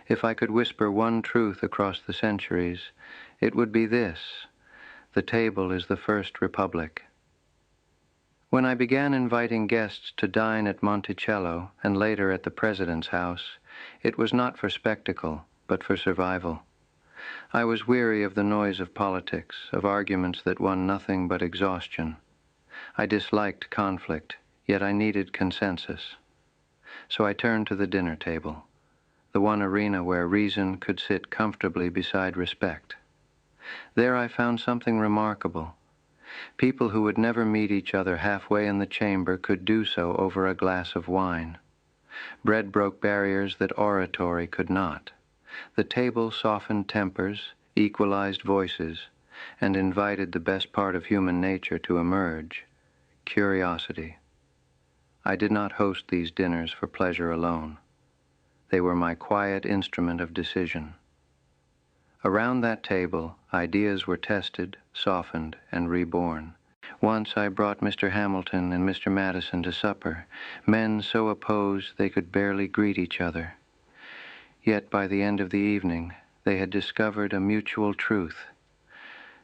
If I could whisper one truth across the centuries, it would be this: the table is the first republic. When I began inviting guests to dine at Monticello and later at the President's house, it was not for spectacle, but for survival. I was weary of the noise of politics, of arguments that won nothing but exhaustion. I disliked conflict, yet I needed consensus. So I turned to the dinner table, the one arena where reason could sit comfortably beside respect. There I found something remarkable. People who would never meet each other halfway in the chamber could do so over a glass of wine. Bread broke barriers that oratory could not. The table softened tempers, equalized voices, and invited the best part of human nature to emerge: curiosity. I did not host these dinners for pleasure alone. They were my quiet instrument of decision. Around that table, ideas were tested, softened, and reborn. Once I brought Mr. Hamilton and Mr. Madison to supper, men so opposed they could barely greet each other. Yet by the end of the evening, they had discovered a mutual truth,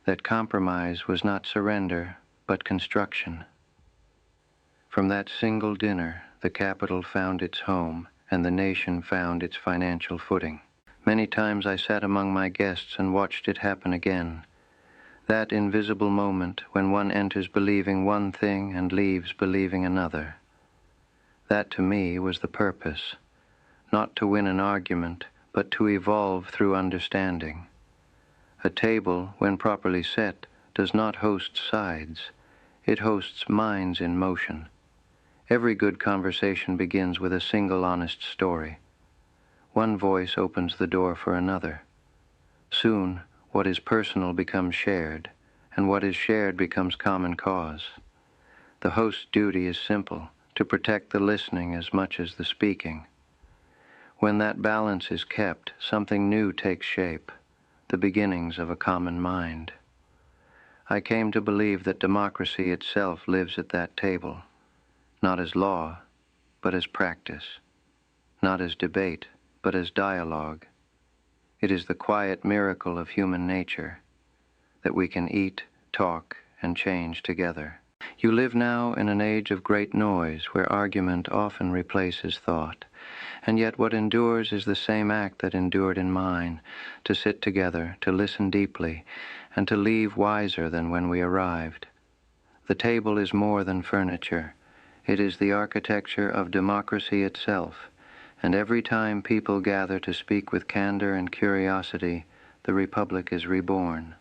that compromise was not surrender, but construction. From that single dinner, the capital found its home, and the nation found its financial footing. Many times I sat among my guests and watched it happen again. That invisible moment when one enters believing one thing and leaves believing another. That to me was the purpose, not to win an argument, but to evolve through understanding. A table, when properly set, does not host sides. It hosts minds in motion. Every good conversation begins with a single honest story. One voice opens the door for another. Soon, what is personal becomes shared, and what is shared becomes common cause. The host's duty is simple: to protect the listening as much as the speaking. When that balance is kept, something new takes shape, the beginnings of a common mind. I came to believe that democracy itself lives at that table, not as law, but as practice, not as debate, but as dialogue. It is the quiet miracle of human nature, that we can eat, talk, and change together. You live now in an age of great noise, where argument often replaces thought, and yet what endures is the same act that endured in mine: to sit together, to listen deeply, and to leave wiser than when we arrived. The table is more than furniture. It is the architecture of democracy itself, and every time people gather to speak with candor and curiosity, the republic is reborn.